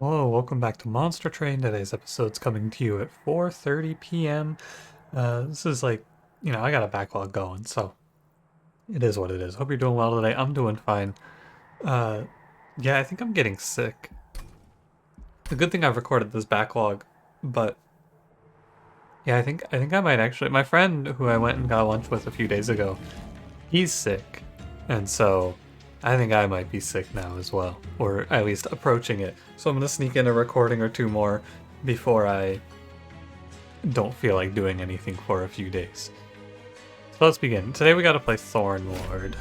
Hello, welcome back to Monster Train. Today's episode's coming to you at 4:30 p.m. This is I got a backlog going, so it is what it is. Hope you're doing well today. I'm doing fine. Uh, yeah, I think I'm getting sick. The good thing I've recorded this backlog, but yeah, I think I might actually. My friend who I went and got lunch with a few days ago, he's sick, and so I think I might be sick now as well, or at least approaching it. So I'm gonna sneak in a recording or two more before I don't feel like doing anything for a few days. So let's begin. Today we gotta play Thornlord.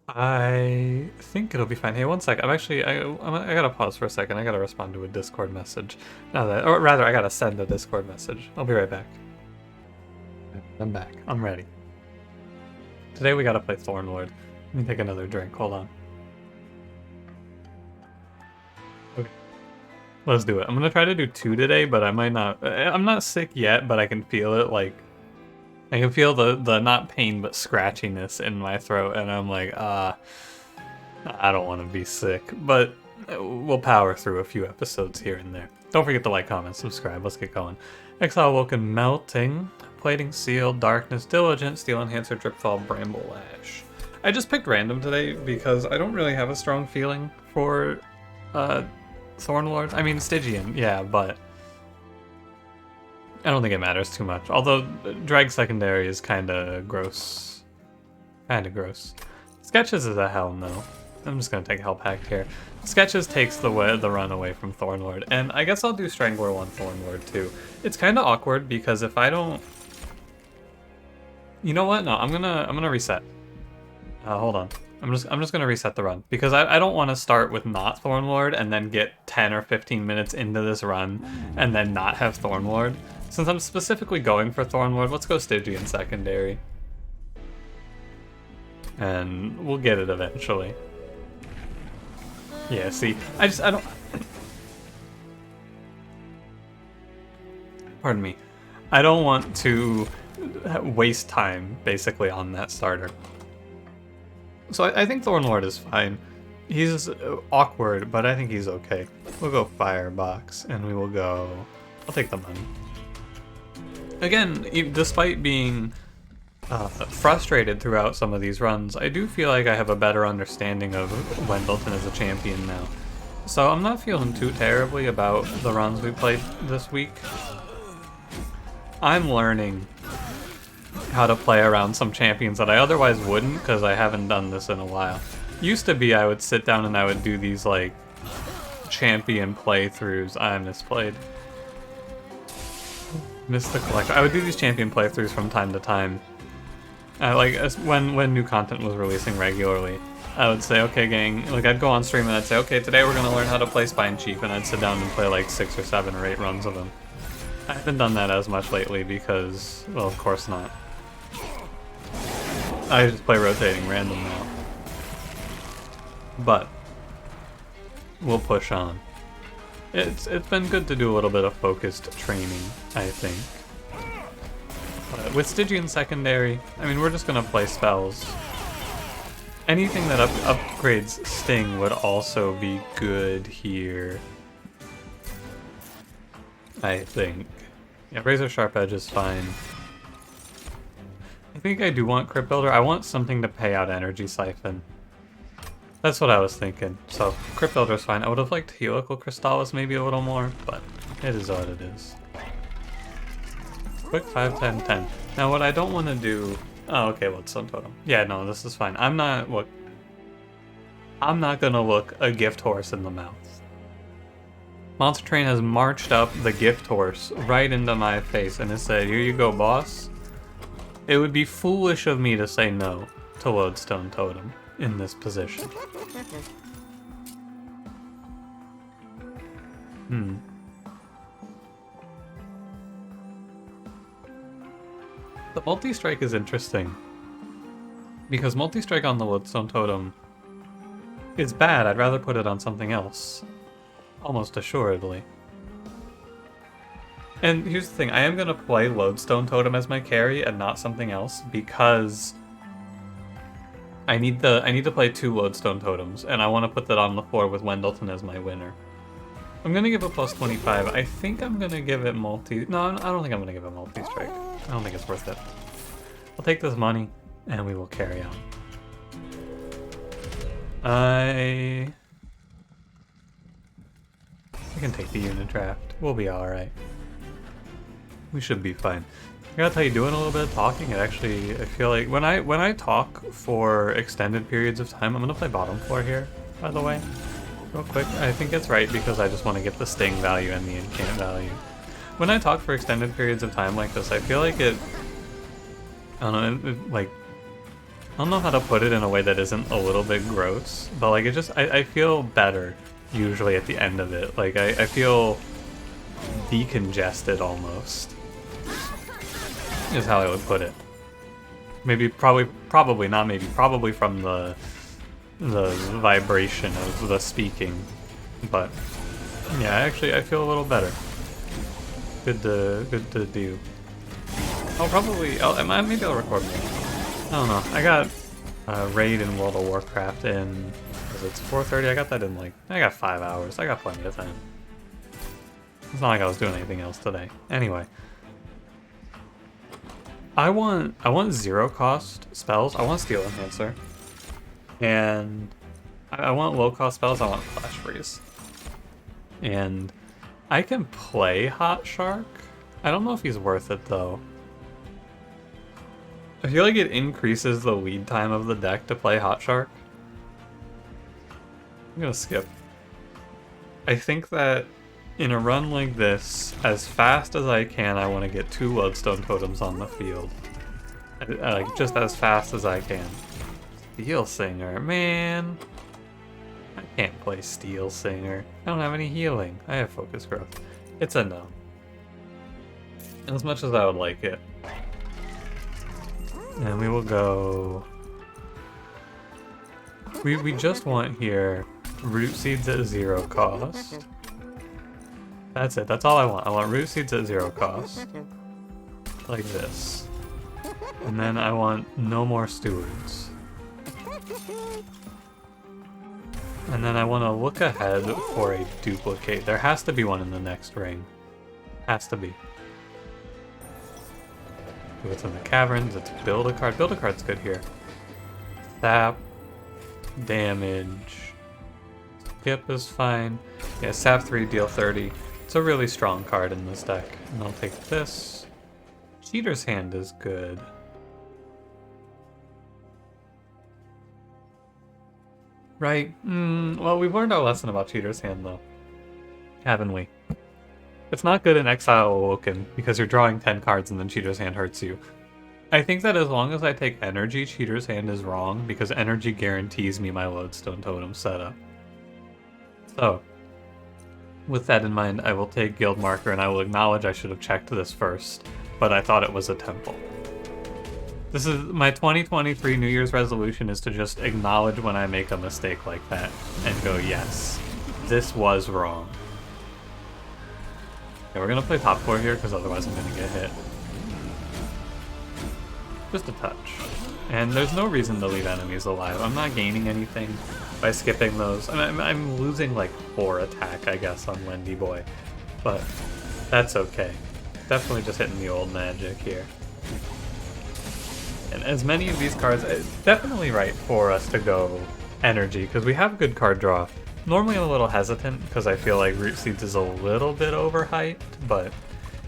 I think it'll be fine. Hey, one sec. I gotta pause for a second. I gotta respond to a Discord message. Or rather, I gotta send a Discord message. I'll be right back. I'm back. I'm ready. Today we gotta play Thornlord. Let me take another drink. Hold on. Okay. Let's do it. I'm gonna try to do 2 today, but I might not. I'm not sick yet, but I can feel it. I can feel the not pain but scratchiness in my throat, and I'm like, I don't want to be sick, but we'll power through a few episodes here and there. Don't forget to like, comment, subscribe. Let's get going. Ex Awoken, melting, plating, seal, darkness, diligent, steel enhancer, dripfall, bramble ash. I just picked random today because I don't really have a strong feeling for Thornlord. I mean Stygian, yeah, but I don't think it matters too much. Although drag secondary is kinda gross. Kinda gross. Sketches is a hell no. I'm just gonna take Hell Pact here. Sketches takes the run away from Thornlord, and I guess I'll do Strangler 1 Thornlord too. It's kinda awkward because if I don't... You know what? No, I'm gonna reset. Hold on. I'm just gonna reset the run because I don't want to start with not Thornlord and then get 10 or 15 minutes into this run and then not have Thornlord. Since I'm specifically going for Thornlord, let's go Stygian secondary. And we'll get it eventually. Yeah, see, I don't... Pardon me. I don't want to waste time, basically, on that starter. So I think Thornlord is fine. He's awkward, but I think he's okay. We'll go Firebox, and we will go... I'll take the money. Again, despite being frustrated throughout some of these runs, I do feel like I have a better understanding of Wendleton as a champion now. So I'm not feeling too terribly about the runs we played this week. I'm learning how to play around some champions that I otherwise wouldn't because I haven't done this in a while. Used to be I would sit down and I would do these like champion playthroughs. I misplayed. Missed the collector. I would do these champion playthroughs from time to time. When new content was releasing regularly, I would say, okay gang, like I'd go on stream and I'd say, okay, today we're gonna learn how to play Spine Chief, and I'd sit down and play like 6 or 7 or 8 runs of them. I haven't done that as much lately because, well, of course not. I just play rotating random now. But we'll push on. It's been good to do a little bit of focused training, I think. But with Stygian secondary, I mean, we're just gonna play spells. Anything that upgrades Sting would also be good here, I think. Yeah, Razor Sharp Edge is fine. I think I do want Crypt Builder. I want something to pay out Energy Siphon. That's what I was thinking. So, Crypt Builder's fine. I would have liked Helical Crystallis maybe a little more, but it is what it is. Quick 5, 10, 10. Now what I don't want to do... Oh, okay, Lodestone Totem. Yeah, no, this is fine. I'm not gonna look a gift horse in the mouth. Monster Train has marched up the gift horse right into my face and has said, here you go, boss. It would be foolish of me to say no to Lodestone Totem in this position. The multi-strike is interesting. Because multi-strike on the Lodestone Totem is bad. I'd rather put it on something else. Almost assuredly. And here's the thing, I am going to play Lodestone Totem as my carry and not something else because I need to play 2 Lodestone Totems, and I want to put that on the floor with Wendelton as my winner. I'm gonna give it plus 25. I think I'm gonna give it multi. No, I don't think I'm gonna give it multi-strike. I don't think it's worth it. I'll take this money, and we will carry on. I can take the unit draft. We'll be alright. We should be fine. I gotta tell you, doing a little bit of talking, it actually, I feel like when I talk for extended periods of time, I'm gonna play bottom floor here, by the way. Real quick, I think it's right because I just want to get the sting value and the incant value. When I talk for extended periods of time like this, I feel like I don't know, like, I don't know how to put it in a way that isn't a little bit gross, but like I feel better usually at the end of it. Like I feel decongested almost, is how I would put it. Maybe, probably not maybe, probably from the vibration of the speaking, but yeah, actually I feel a little better. Good to do. Maybe I'll record more. I don't know. I got raid in World of Warcraft in, because it's 4:30. I got that in I got 5 hours. I got plenty of time. It's not like I was doing anything else today. Anyway, I want 0 cost spells. I want Steel Enhancer. And I want low cost spells, I want Flash Freeze. And I can play Hot Shark. I don't know if he's worth it though. I feel like it increases the lead time of the deck to play Hot Shark. I'm gonna skip. I think that in a run like this, as fast as I can, I want to get 2 Lodestone Totems on the field. Like, just as fast as I can. Steel Singer, man. I can't play Steel Singer. I don't have any healing. I have focus growth. It's a no. As much as I would like it. And we will go... We just want here Root Seeds at 0 cost. That's it. That's all I want. I want Root Seeds at 0 cost. Like this. And then I want no more Stewards. And then I want to look ahead for a duplicate. There has to be one in the next ring. Has to be. If it's in the caverns, it's build a card. Build a card's good here. Sap. Damage. Skip is fine. Yeah, Sap 3, deal 30. It's a really strong card in this deck. And I'll take this. Cheater's Hand is good. Right. Well, we've learned our lesson about Cheater's Hand, though. Haven't we? It's not good in Ex Awoken, because you're drawing 10 cards and then Cheater's Hand hurts you. I think that as long as I take energy, Cheater's Hand is wrong, because energy guarantees me my Lodestone Totem setup. So, with that in mind, I will take Guild Marker, and I will acknowledge I should have checked this first, but I thought it was a temple. This is my 2023 New Year's resolution, is to just acknowledge when I make a mistake like that and go, yes, this was wrong. Okay, we're gonna play top floor here because otherwise I'm gonna get hit. Just a touch. And there's no reason to leave enemies alive. I'm not gaining anything by skipping those. I'm losing like 4 attack, I guess, on Wendy Boy. But that's okay. Definitely just hitting the old magic here. And as many of these cards, it's definitely right for us to go energy, because we have good card draw. Normally I'm a little hesitant, because I feel like Root Seeds is a little bit overhyped, but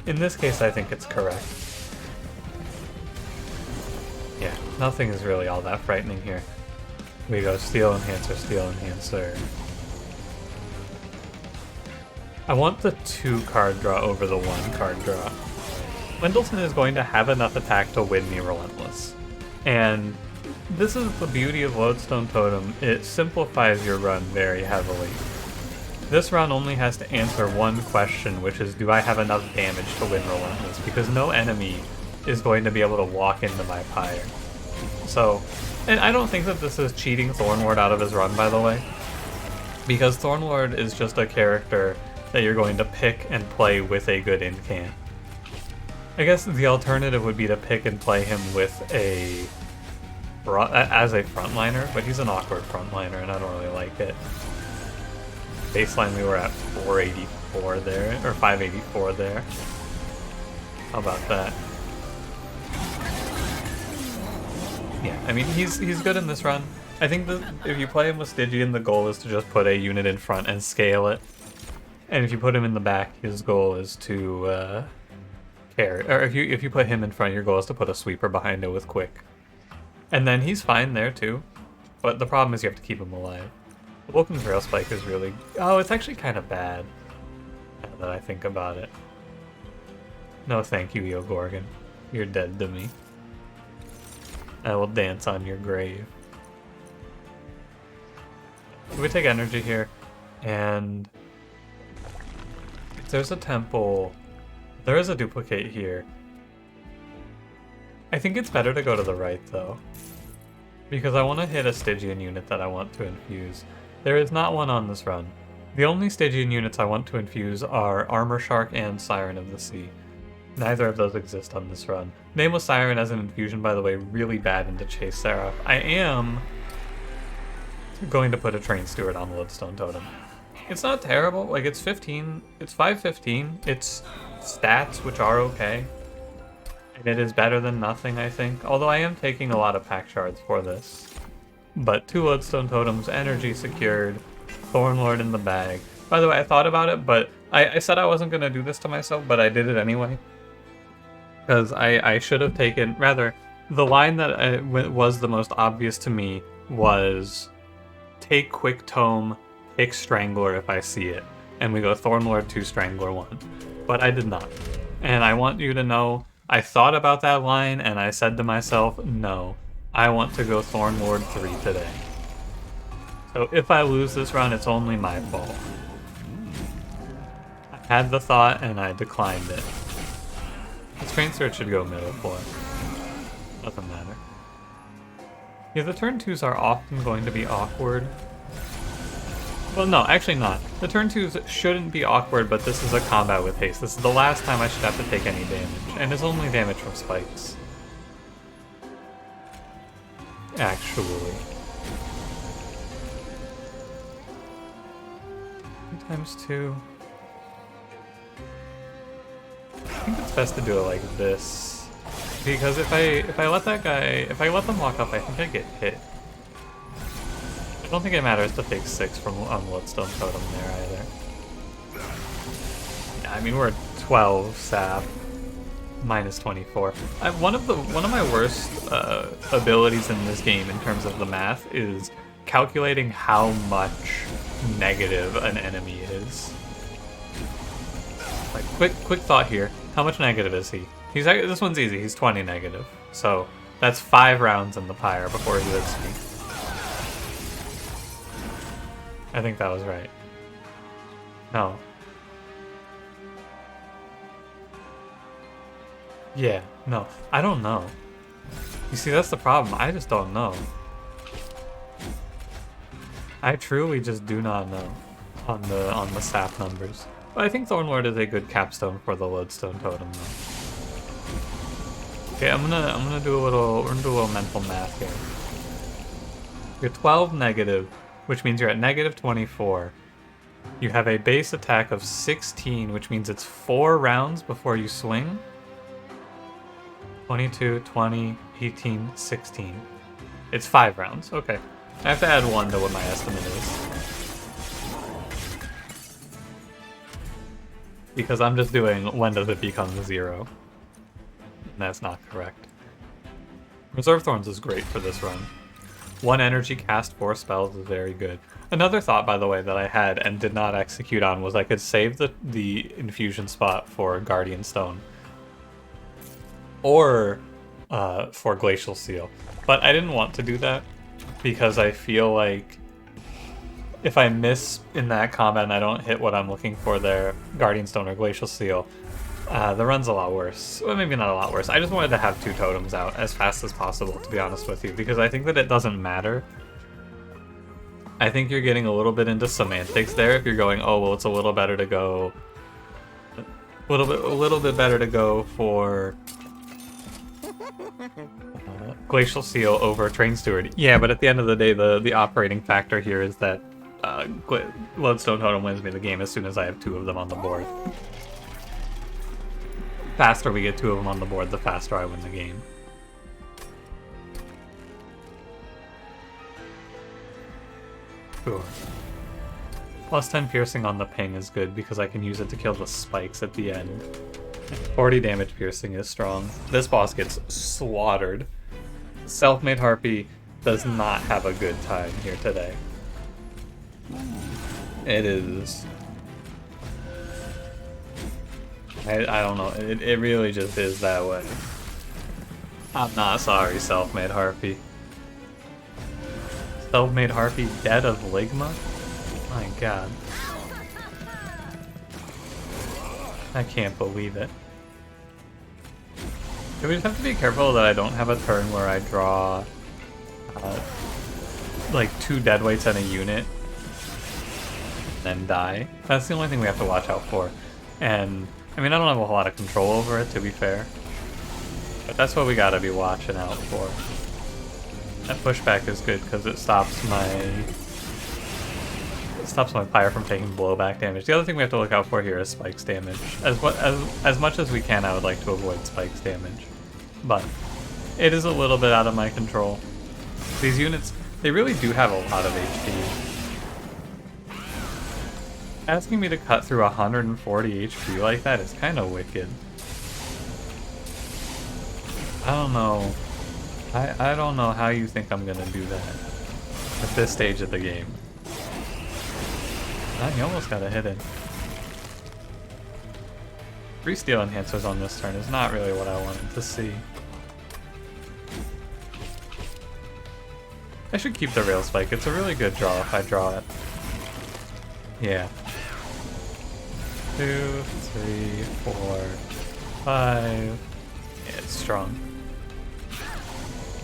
in this case I think it's correct. Yeah, nothing is really all that frightening here. We go Steel Enhancer, Steel Enhancer. I want the 2 card draw over the 1 card draw. Wendelton is going to have enough attack to win me Relentless. And this is the beauty of Lodestone Totem. It simplifies your run very heavily. This run only has to answer one question, which is, do I have enough damage to win Relentless? Because no enemy is going to be able to walk into my pyre. So, and I don't think that this is cheating Thornlord out of his run, by the way. Because Thornlord is just a character that you're going to pick and play with a good incant. I guess the alternative would be to pick and play him with a as a frontliner, but he's an awkward frontliner, and I don't really like it. Baseline, we were at 484 there, or 584 there. How about that? Yeah, I mean, he's good in this run. I think that if you play him with Stygian, the goal is to just put a unit in front and scale it. And if you put him in the back, his goal is to carry. Or if you put him in front, your goal is to put a sweeper behind it with quick. And then he's fine there too. But the problem is you have to keep him alive. The Vulcan's Rail Spike is really... Oh, it's actually kind of bad, now that I think about it. No thank you, Yogorgon. You're dead to me. I will dance on your grave. We take energy here, and if there's a temple, there is a duplicate here. I think it's better to go to the right, though, because I want to hit a Stygian unit that I want to infuse. There is not one on this run. The only Stygian units I want to infuse are Armor Shark and Siren of the Sea. Neither of those exist on this run. Nameless Siren as an infusion, by the way, really bad into Chase Seraph. I am going to put a Train Steward on the Lodestone Totem. It's not terrible, like it's 15, it's 515, it's stats which are okay. And it is better than nothing, I think, although I am taking a lot of pack shards for this. But 2 Lodestone Totems, energy secured, Thornlord in the bag. By the way, I thought about it, but I said I wasn't going to do this to myself, but I did it anyway. Because I should have taken, rather, the line that was the most obvious to me was take Quick Tome, pick Strangler if I see it, and we go Thornlord 2, Strangler 1. But I did not. And I want you to know, I thought about that line, and I said to myself, no, I want to go Thornlord 3 today. So if I lose this run, it's only my fault. I had the thought, and I declined it. The Train Steward should go middle floor. Doesn't matter. Yeah, the turn 2s are often going to be awkward. Well, no, actually not. The turn 2s shouldn't be awkward, but this is a combat with haste. This is the last time I should have to take any damage, and it's only damage from spikes. Actually. 2 × 2. I think it's best to do it like this, because if I let them walk up, I think I get hit. I don't think it matters to take 6 from on Lodestone Totem there either. Yeah, I mean we're 12 sap, minus 24. One of my worst abilities in this game in terms of the math is calculating how much negative an enemy is. Like, quick thought here. How much negative is he? This one's easy. He's 20 negative. So that's 5 rounds in the pyre before he hits me. I think that was right. No. Yeah, no. I don't know. You see, that's the problem. I just don't know. I truly just do not know on the sap numbers. But I think Thornlord is a good capstone for the Lodestone Totem, though. Okay, we're gonna do a little mental math here. You're 12 negative, which means you're at negative 24. You have a base attack of 16, which means it's 4 rounds before you swing. 22, 20, 18, 16. It's 5 rounds. Okay. I have to add 1 to what my estimate is. Because I'm just doing when does it become 0. And that's not correct. Reserve Thorns is great for this run. 1 energy cast 4 spells is very good. Another thought, by the way, that I had and did not execute on was I could save the infusion spot for Guardian Stone. Or for Glacial Seal. But I didn't want to do that because I feel like if I miss in that combat and I don't hit what I'm looking for there, Guardian Stone or Glacial Seal, the run's a lot worse. Well, maybe not a lot worse. I just wanted to have 2 totems out as fast as possible, to be honest with you, because I think that it doesn't matter. I think you're getting a little bit into semantics there if you're going, oh, well, it's a little better to go... A little bit better to go for... Glacial Seal over Train Steward. Yeah, but at the end of the day, the operating factor here is that Lodestone Totem wins me the game as soon as I have 2 of them on the board. Faster we get 2 of them on the board, the faster I win the game. Sure. Plus 10 piercing on the ping is good because I can use it to kill the spikes at the end. 40 damage piercing is strong. This boss gets slaughtered. Self-Made Harpy does not have a good time here today. It is... I don't know, it really just is that way. I'm not sorry, Self-Made Harpy. Self-Made Harpy dead of Ligma? My god. I can't believe it. We just have to be careful that I don't have a turn where I draw like 2 deadweights and a unit and then die. That's the only thing we have to watch out for. And I mean, I don't have a whole lot of control over it, to be fair. But that's what we gotta be watching out for. That pushback is good because it stops my pyre from taking blowback damage. The other thing we have to look out for here is spikes damage. As much as we can, I would like to avoid spikes damage. But it is a little bit out of my control. These units, they really do have a lot of HP. Asking me to cut through 140 HP like that is kind of wicked. I don't know. I don't know how you think I'm gonna do that at this stage of the game. He almost got a hit in. 3 steel enhancers on this turn is not really what I wanted to see. I should keep the rail spike. It's a really good draw if I draw it. Yeah. 2, 3, 4, 5. Yeah, it's strong.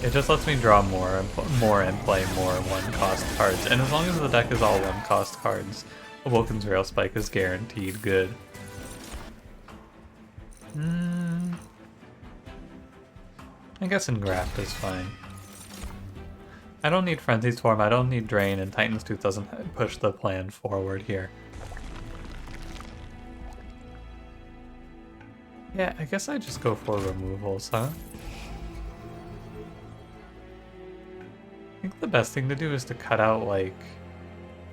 It just lets me draw more and play more 1-cost cards. And as long as the deck is all 1-cost cards, Awoken's Rail Spike is guaranteed good. I guess Engraft is fine. I don't need Frenzy Swarm, I don't need Drain, and Titan's Tooth doesn't push the plan forward here. Yeah, I guess I just go for removals, huh? I think the best thing to do is to cut out, like,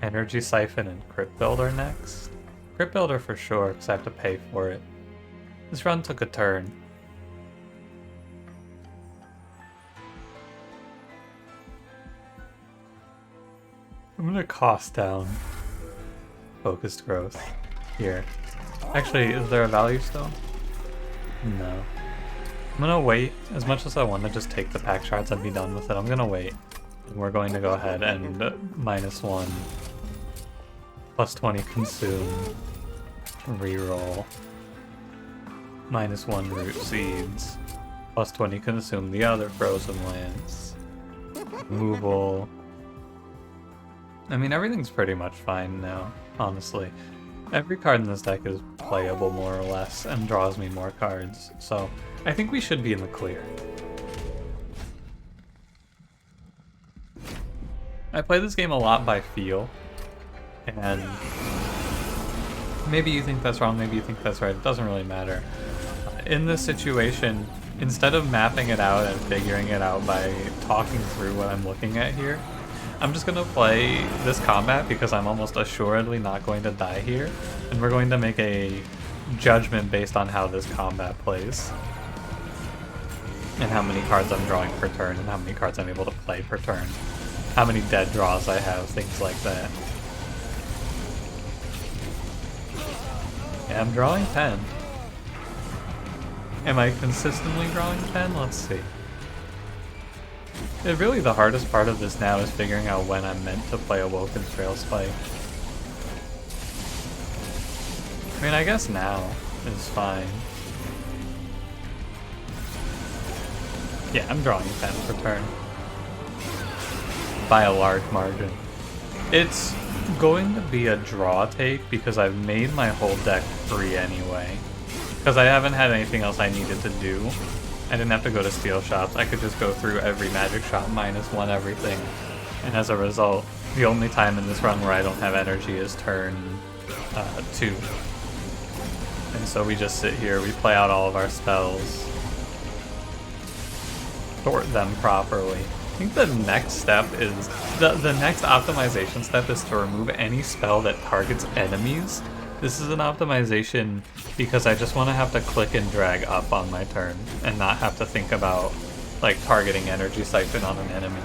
Energy Siphon and Crypt Builder next. Crypt Builder for sure, because I have to pay for it. This run took a turn. I'm gonna cost down Focused Growth here. Actually, is there a value stone? No. I'm gonna wait. As much as I want to just take the pack shards and be done with it, I'm gonna wait. And we're going to go ahead and -1, +20 consume, reroll, -1 root seeds, +20 consume the other frozen lands, removal. I mean, everything's pretty much fine now, honestly. Every card in this deck is playable more or less and draws me more cards, so I think we should be in the clear. I play this game a lot by feel, and maybe you think that's wrong, maybe you think that's right, it doesn't really matter. In this situation, instead of mapping it out and figuring it out by talking through what I'm looking at here, I'm just going to play this combat because I'm almost assuredly not going to die here, and we're going to make a judgment based on how this combat plays. And how many cards I'm drawing per turn, and how many cards I'm able to play per turn. How many dead draws I have, things like that. Yeah, I'm drawing 10. Am I consistently drawing 10? Let's see. Really, the hardest part of this now is figuring out when I'm meant to play Awoken's Rail Spike. I mean, I guess now is fine. Yeah, I'm drawing 10 per turn. By a large margin. It's going to be a draw take because I've made my whole deck free anyway. Because I haven't had anything else I needed to do. I didn't have to go to steel shops. I could just go through every magic shop -1 everything. And as a result, the only time in this run where I don't have energy is turn 2. And so we just sit here, we play out all of our spells, sort them properly. I think the next step is, the next optimization step is to remove any spell that targets enemies. This is an optimization because I just want to have to click and drag up on my turn and not have to think about like targeting energy siphon on an enemy.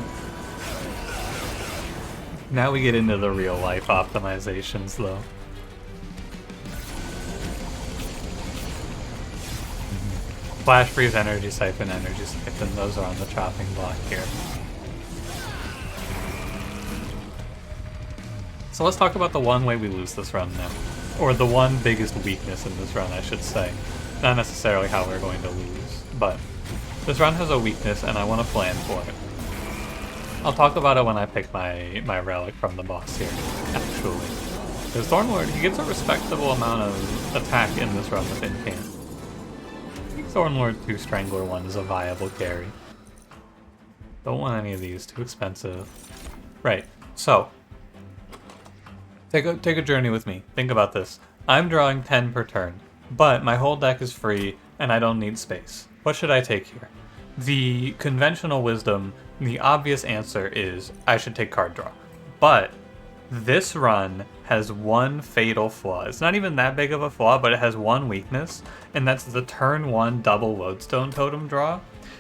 Now we get into the real life optimizations though. Flash freeze, energy siphon, those are on the chopping block here. So let's talk about the one way we lose this run now. Or the one biggest weakness in this run, I should say. Not necessarily how we're going to lose, but this run has a weakness and I want to plan for it. I'll talk about it when I pick my relic from the boss here, actually. Because Thornlord, he gets a respectable amount of attack in this run with Incant. I think Thornlord 2 Strangler 1 is a viable carry. Don't want any of these, too expensive. Right, so take a journey with me. Think about this. I'm drawing 10 per turn, but my whole deck is free and I don't need space. What should I take here? The conventional wisdom, the obvious answer is I should take card draw. But this run has one fatal flaw. It's not even that big of a flaw, but it has one weakness, and that's the turn 1 double lodestone totem draw.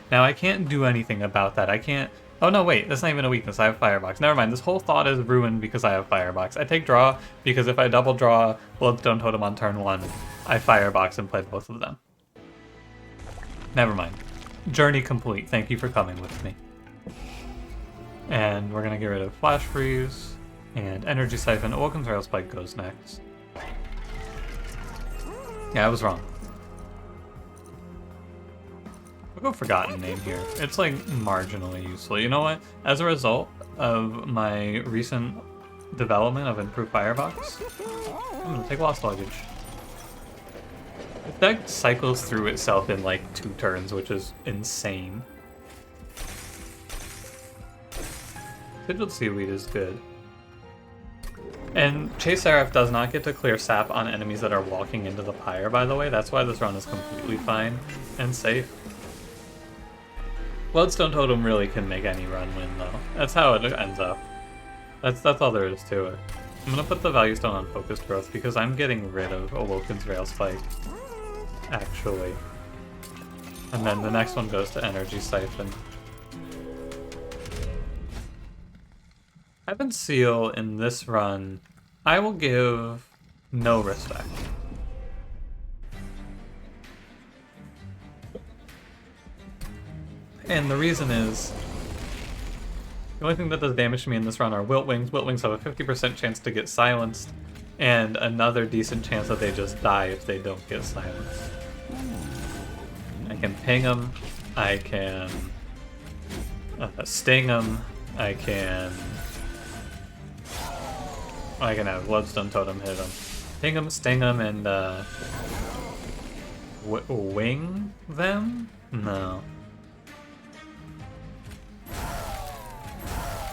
Now I can't do anything about that. I can't... Oh no, wait, that's not even a weakness. I have Firebox. Never mind, this whole thought is ruined because I have Firebox. I take draw because if I double draw Bloodstone Totem on turn 1, I Firebox and play both of them. Never mind. Journey complete. Thank you for coming with me. And we're gonna get rid of Flash Freeze and Energy Siphon. Awoken's Rail Spike goes next. Yeah, I was wrong. We'll go Forgotten Name here. It's like marginally useful. You know what? As a result of my recent development of improved Firebox, I'm gonna take Lost Luggage. The deck cycles through itself in like 2 turns, which is insane. Sigiled Seaweed is good. And Chase Seraph does not get to clear sap on enemies that are walking into the pyre, by the way. That's why this run is completely fine and safe. Bloodstone Totem really can make any run win, though. That's how it ends up. That's all there is to it. I'm gonna put the Value Stone on Focused Growth because I'm getting rid of Awoken's Rail Spike, actually. And then the next one goes to Energy Siphon. Heaven Seal in this run, I will give no respect. And the reason is, the only thing that does damage to me in this run are Wilt Wings. Wilt Wings have a 50% chance to get silenced, and another decent chance that they just die if they don't get silenced. I can ping them, I can sting them, I can have Bloodstone Totem hit them. Ping them, sting them, and wing them? No.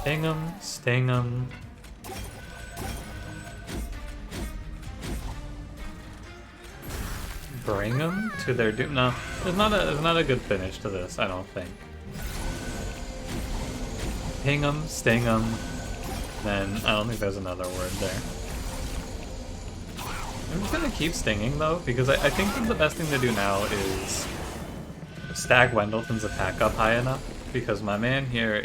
Ping them, sting them. Bring them to their doom. No, there's not a good finish to this, I don't think. Ping them, sting them. Then I don't think there's another word there. I'm just gonna keep stinging though, because I think that the best thing to do now is stack Wendleton's attack up high enough, because my man here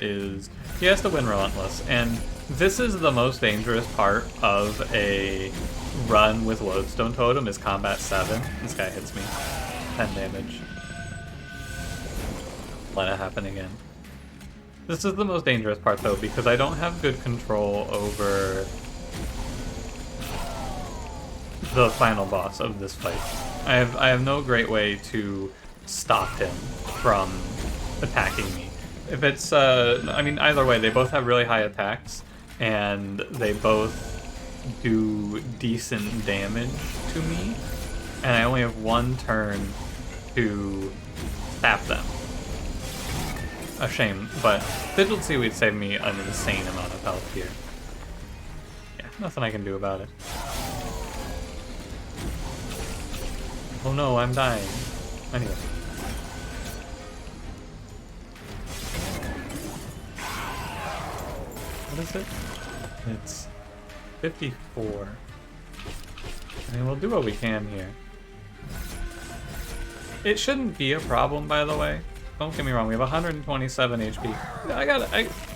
he has to win Relentless, and this is the most dangerous part of a run with Lodestone Totem is Combat 7. This guy hits me. 10 damage. Let it happen again. This is the most dangerous part though, because I don't have good control over the final boss of this fight. I have no great way to stop him from attacking me. If it's, I mean, either way, they both have really high attacks, and they both do decent damage to me, and I only have 1 turn to tap them. A shame, but Fidget Seaweed saved me an insane amount of health here. Yeah, nothing I can do about it. Oh no, I'm dying. Anyway. What is it? It's 54. I mean, we'll do what we can here. It shouldn't be a problem, by the way. Don't get me wrong, we have 127 HP.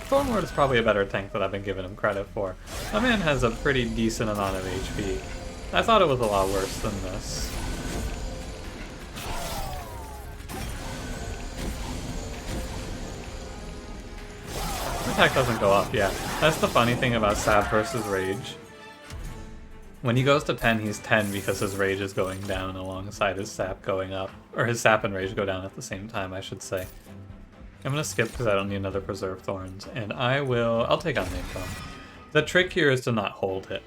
Thornlord is probably a better tank than I've been giving him credit for. My man has a pretty decent amount of HP. I thought it was a lot worse than this. Attack doesn't go up, yeah. That's the funny thing about Sap versus Rage. When he goes to 10, he's 10 because his Rage is going down alongside his Sap going up. Or his Sap and Rage go down at the same time, I should say. I'm gonna skip because I don't need another Preserve Thorns, and I'll take Unnamed Tome. The trick here is to not hold it.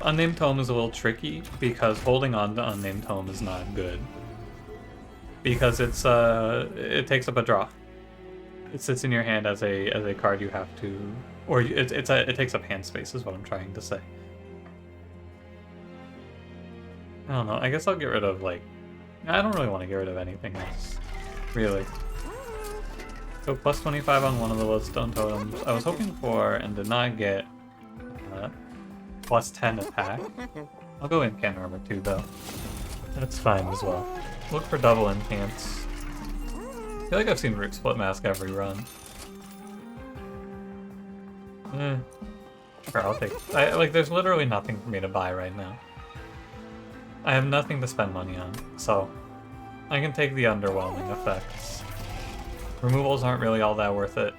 Unnamed Tome is a little tricky because holding on to Unnamed Tome is not good. Because it takes up a draw. It sits in your hand as a card you have to, or it takes up hand space is what I'm trying to say. I don't know. I guess I'll get rid of I don't really want to get rid of anything else, really. So plus 25 on one of the lodestone totems. I was hoping for and did not get plus 10 attack. I'll go Incant Armor too though. That's fine as well. Look for double Incants. I feel like I've seen Root Split Mask every run. Sure, I'll take it. There's literally nothing for me to buy right now. I have nothing to spend money on, so I can take the underwhelming effects. Removals aren't really all that worth it.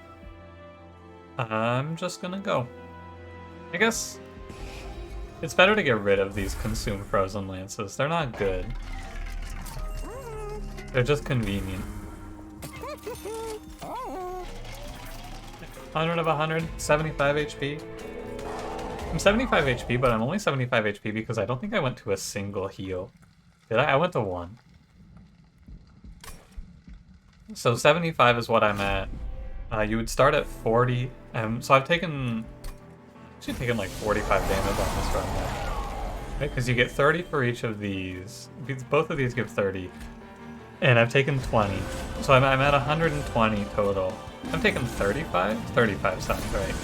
I'm just gonna go. I guess it's better to get rid of these Consume Frozen Lances. They're not good. They're just convenient. 100 of 100, 75 HP. I'm 75 HP, but I'm only 75 HP because I don't think I went to a single heal. Did I? I went to one. So 75 is what I'm at. You would start at 40. So I've taken like 45 damage on this run now. Right? Because you get 30 for each of these. Both of these give 30. And I've taken 20. So I'm at 120 total. I'm taking 35? 35 sounds right.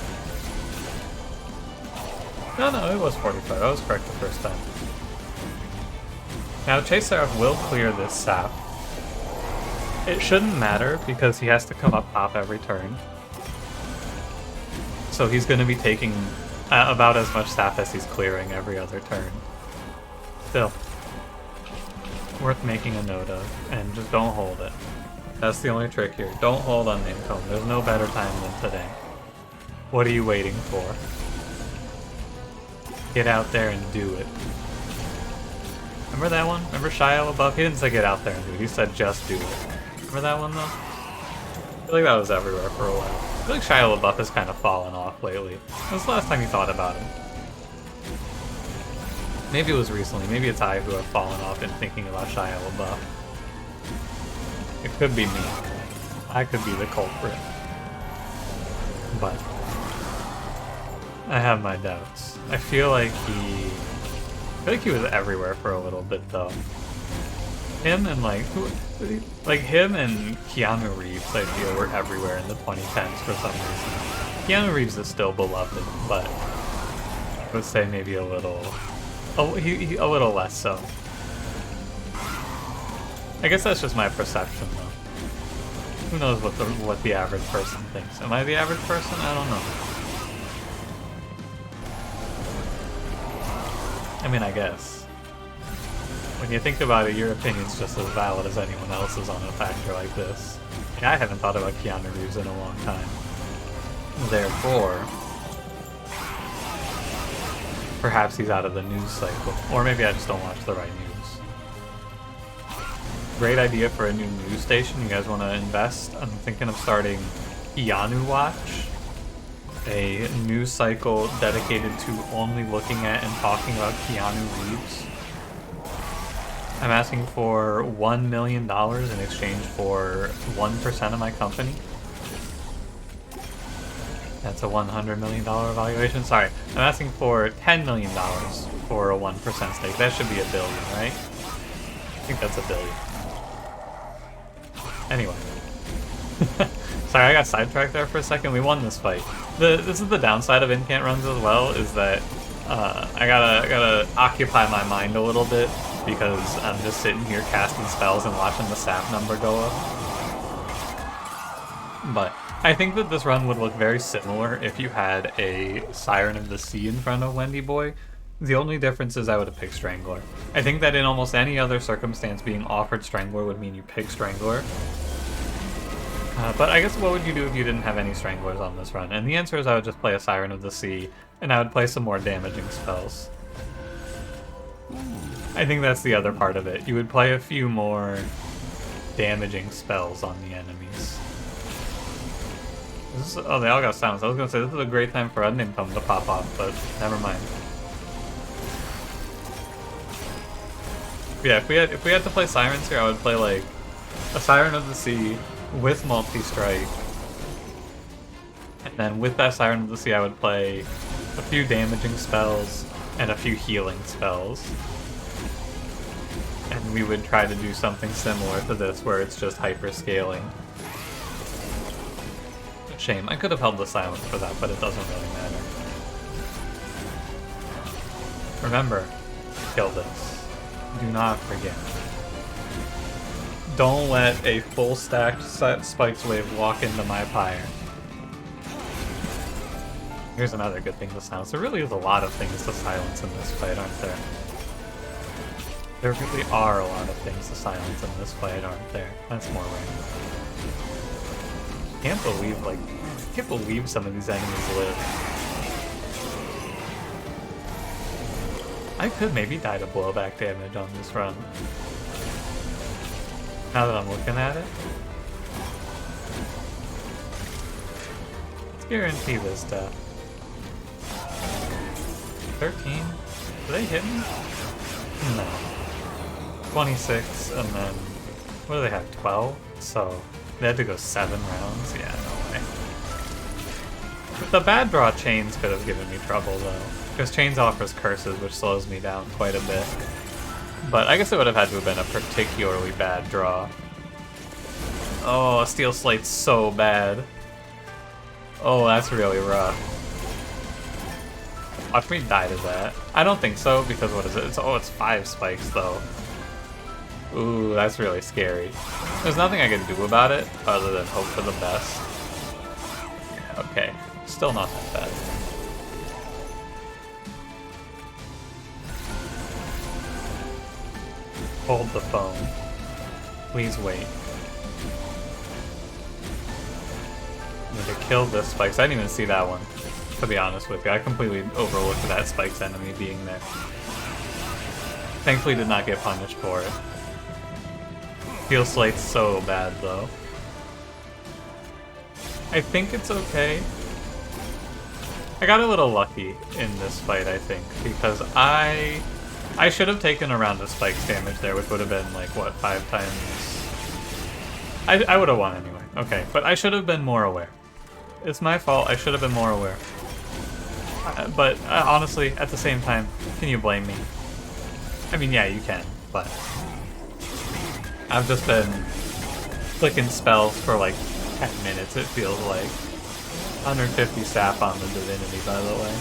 No, it was 45. I was correct the first time. Now Chase Seraph will clear this sap. It shouldn't matter because he has to come up top every turn. So he's going to be taking about as much sap as he's clearing every other turn. Still. Worth making a note of, and just don't hold it. That's the only trick here. Don't hold Unnamed Tome. There's no better time than today. What are you waiting for? Get out there and do it. Remember that one? Remember Shia LaBeouf? He didn't say get out there and do it. He said just do it. Remember that one though? I feel like that was everywhere for a while. I feel like Shia LaBeouf has kind of fallen off lately. When was the last time you thought about him? Maybe it was recently. Maybe it's I who have fallen off in thinking about Shia LaBeouf. It could be me. I could be the culprit. But I have my doubts. I feel like he was everywhere for a little bit though. Him and him and Keanu Reeves, I feel, were everywhere in the 2010s for some reason. Keanu Reeves is still beloved, but I would say maybe a little less so. I guess that's just my perception, though. Who knows what the average person thinks? Am I the average person? I don't know. I mean, I guess. When you think about it, your opinion's just as valid as anyone else's on a factor like this. I haven't thought about Keanu Reeves in a long time. Therefore, perhaps he's out of the news cycle. Or maybe I just don't watch the right news. Great idea for a new news station. You guys want to invest? I'm thinking of starting Keanu Watch, a news cycle dedicated to only looking at and talking about Keanu Reeves. I'm asking for $1 million in exchange for 1% of my company. That's a $100 million valuation. Sorry, I'm asking for $10 million for a 1% stake. That should be $1 billion, right? I think that's $1 billion. Anyway. Sorry, I got sidetracked there for a second. We won this fight. This is the downside of incant runs as well, is that I gotta occupy my mind a little bit, because I'm just sitting here casting spells and watching the sap number go up. But I think that this run would look very similar if you had a Siren of the Sea in front of Wendy Boy. The only difference is I would have picked Strangler. I think that in almost any other circumstance, being offered Strangler would mean you pick Strangler. But I guess what would you do if you didn't have any Stranglers on this run? And the answer is I would just play a Siren of the Sea, and I would play some more damaging spells. I think that's the other part of it. You would play a few more damaging spells on the enemies. Oh, they all got silence. I was gonna say this is a great time for Unnamed Tome to pop off, but never mind. Yeah, if we had to play Sirens here, I would play like a Siren of the Sea with multi-strike, and then with that Siren of the Sea I would play a few damaging spells and a few healing spells, and we would try to do something similar to this where it's just hyper-scaling. Shame, I could have held the silence for that, but it doesn't really matter. Remember, kill this. Do not forget. Don't let a full stacked Spikes Wave walk into my pyre. Here's another good thing to silence. There really is a lot of things to silence in this fight, aren't there? There really are a lot of things to silence in this fight, aren't there? That's more random. Can't believe some of these enemies live. I could maybe die to blowback damage on this run. Now that I'm looking at it. Let's guarantee this death. 13? Do they hit me? No. 26, and then... what do they have, 12? So, they had to go 7 rounds? Yeah, no way. The bad draw Chains could have given me trouble, though. Because Chains offers curses, which slows me down quite a bit. But I guess it would have had to have been a particularly bad draw. Oh, Steel Slate's so bad. Oh, that's really rough. Watch me die to that. I don't think so, because what is it? It's 5 spikes, though. Ooh, that's really scary. There's nothing I can do about it, other than hope for the best. Yeah, okay. Still not that bad. Hold the phone. Please wait. I need to kill this Spikes. I didn't even see that one, to be honest with you. I completely overlooked that Spikes enemy being there. Thankfully did not get punished for it. Steel Slate's so bad, though. I think it's okay. I got a little lucky in this fight, I think, because I should have taken a round of Spikes damage there, which would have been, like, what, 5 times... I would have won anyway. Okay, but I should have been more aware. It's my fault, I should have been more aware. But, honestly, at the same time, can you blame me? I mean, yeah, you can, but... I've just been clicking spells for, like, 10 minutes, it feels like. 150 sap on the Divinity, by the way.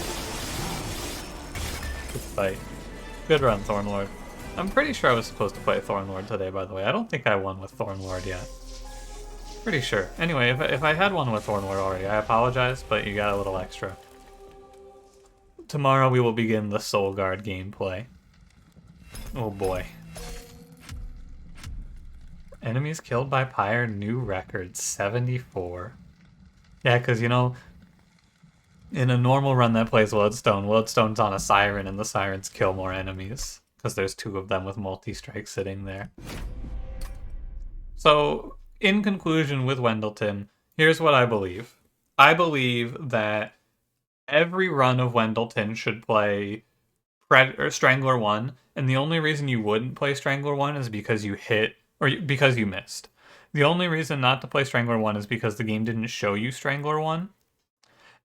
Good fight. Good run, Thornlord. I'm pretty sure I was supposed to play Thornlord today, by the way. I don't think I won with Thornlord yet. Pretty sure. Anyway, if I had one with Thornlord already, I apologize, but you got a little extra. Tomorrow we will begin the Soul Guard gameplay. Oh boy. Enemies killed by Pyre, new record, 74. Yeah, because, you know, in a normal run that plays Lodestone's on a Siren, and the Sirens kill more enemies, because there's 2 of them with multi-strike sitting there. So, in conclusion with Wendleton, here's what I believe. I believe that every run of Wendleton should play Strangler 1, and the only reason you wouldn't play Strangler 1 is because you hit, or because you missed. The only reason not to play Strangler 1 is because the game didn't show you Strangler 1.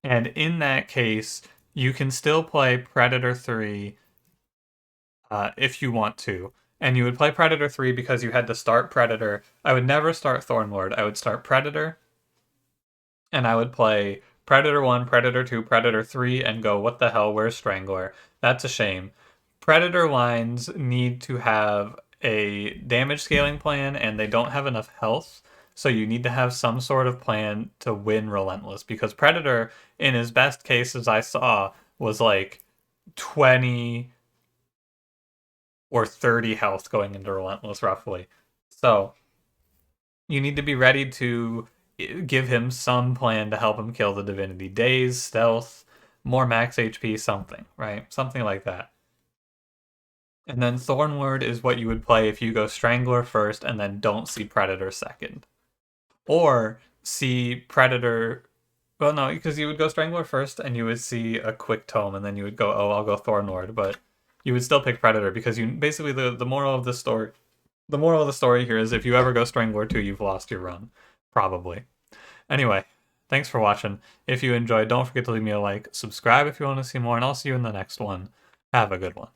And in that case, you can still play Predator 3 if you want to. And you would play Predator 3 because you had to start Predator. I would never start Thornlord. I would start Predator, and I would play Predator 1, Predator 2, Predator 3, and go, what the hell, where's Strangler? That's a shame. Predator lines need to have a damage scaling plan, and they don't have enough health, so you need to have some sort of plan to win Relentless, because Predator, in his best cases I saw, was like 20 or 30 health going into Relentless, roughly. So you need to be ready to give him some plan to help him kill the Divinity. Daze, stealth, more max HP, something, right? Something like that. And then Thornlord is what you would play if you go Strangler first and then don't see Predator second. Or see Predator. Well, no, because you would go Strangler first and you would see a quick tome, and then you would go, oh, I'll go Thornlord. But you would still pick Predator because you basically the moral of the story. The moral of the story here is if you ever go Strangler 2, you've lost your run. Probably. Anyway, thanks for watching. If you enjoyed, don't forget to leave me a like, subscribe if you want to see more, and I'll see you in the next one. Have a good one.